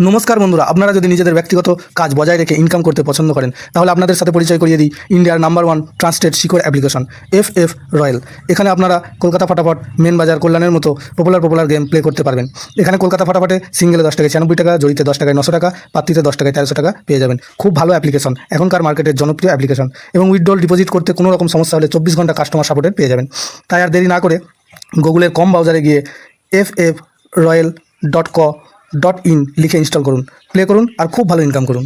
নমস্কার বন্ধুরা, আপনারা যদি নিজেদের ব্যক্তিগত কাজ বজায় রেখে ইনকাম করতে পছন্দ করেন তাহলে আপনাদের সাথে পরিচয় করিয়ে দিই ইন্ডিয়ার number 1 trusted secure application FF royal. এখানে আপনারা কলকাতা ফাটাফাট, মেন বাজার, কল্যাণের মতো পপুলার গেম প্লে করতে পারবেন। এখানে কলকাতা ফাটাফাটে সিঙ্গেলে 10 টাকায় 96 টাকা, জড়িতে 10 টাকায় 900 টাকা, পাত্রিতে 10 টাকায় 1300 টাকা পেয়ে যাবেন। খুব ভালো অ্যাপ্লিকেশন, এখনকার মার্কেটের জনপ্রিয় অ্যাপ্লিকেশন এবং উইথড্রল ডিপোজিট করতে কোনো রকম সমস্যা হলে 24 ঘন্টা কাস্টমার সাপোর্টের পেয়ে যাবেন। তাই আর দেরি না করে গুগলের কম ব্রাউজারে গিয়ে ffroyal.co.in লিখে ইনস্টল করুন, প্লে করুন আর খুব ভালো ইনকাম করুন।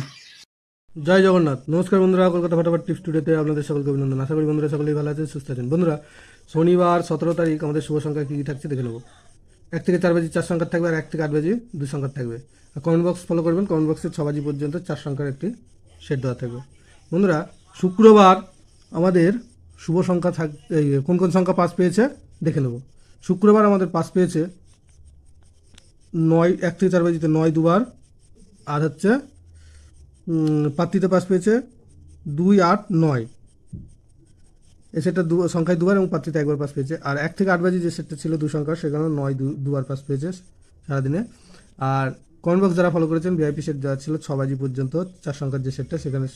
জয় জগন্নাথ। নমস্কার বন্ধুরা, কলকাতা ফাটাফাট টিপস টুডেতে আপনাদের সকলকে অভিনন্দন। আশা করি বন্ধুরা সকলেই ভালো আছেন, সুস্থ আছেন। বন্ধুরা, শনিবার 17 তারিখ আমাদের শুভ সংখ্যা কী কী থাকছে দেখে নেব। 1 থেকে 4 বাজি 4 সংখ্যার থাকবে, আর 1 থেকে 8 বাজি 2 সংখ্যার থাকবে। আর কমেন্ট বক্স ফলো করবেন, কমেন্ট বক্সে 6 বাজি পর্যন্ত 4 সংখ্যার একটি সেট দেওয়া থাকবে। বন্ধুরা, শুক্রবার আমাদের শুভ সংখ্যা কোন কোন সংখ্যা পাস পেয়েছে দেখে নেব। শুক্রবার আমাদের পাস পেয়েছে 9, 1 থেকে 4 বাজিতে 9 দুবার, আর হচ্ছে পাত্রিতে পাস পেয়েছে 2, 8, 9। এই সেটটা সংখ্যায় দুবার এবং পাত্রিতে একবার পাস পেয়েছে। আর 1 থেকে 8 বাজি যে সেটটা ছিল 2 সংখ্যার, সেখানে 9 দুবার পাস পেয়েছে সারাদিনে। আর কমেন্ট বক্স যারা ফলো করেছেন, ভিআইপি সেট দেওয়া ছিল 6 বাজি পর্যন্ত 4 সংখ্যার যে সেটটা, সেখানে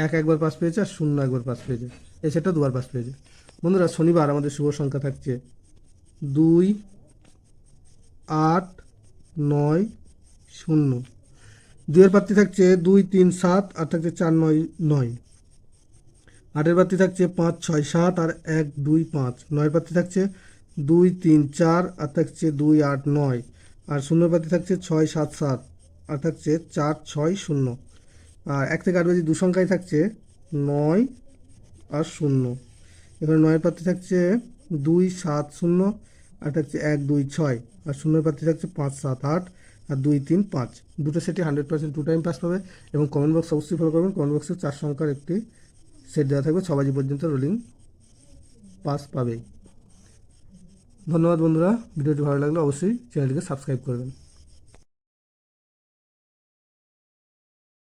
1 একবার পাস পেয়েছে আর 0 একবার পাস পেয়েছে। এই সেটটা দুবার পাস পেয়েছে। বন্ধুরা, শনিবার আমাদের শুভ সংখ্যা থাকছে 2, 8, 9, 0। 2 এর প্রার্থী থাকছে 2, 3, 7, আর থাকছে 4, 9, 9। 8 এর প্রার্থী থাকছে 5, 6, 7, আর 1, 2, 5। 9 এর প্রার্থী থাকছে 2, 3, 4, আর থাকছে 2, 8, 9। আর 0 এর প্রার্থী থাকছে 6, 7, 7, আর থাকছে 4, 6, 0। আর 1 থেকে 8 বাজি 2 সংখ্যায় থাকছে 9 আর 0। এখানে 9 এর প্রার্থী থাকছে 2, 7, 0, আর থাকছে 1, 2, 6। আর 0 এর প্রার্থী থাকছে 5, 7, 8, আর 2, 3, 5। দুটো সেটই 100% 2 টাইম পাস পাবে। এবং কমেন্ট বক্স অবশ্যই ফলো করবেন, কমেন্ট বক্সে 4 সংখ্যার একটি সেট দেওয়া থাকবে, 6 বাজি পর্যন্ত রোলিং পাস পাবে। ধন্যবাদ বন্ধুরা, ভিডিওটি ভালো লাগলে অবশ্যই চ্যানেলটিকে সাবস্ক্রাইব করবেন।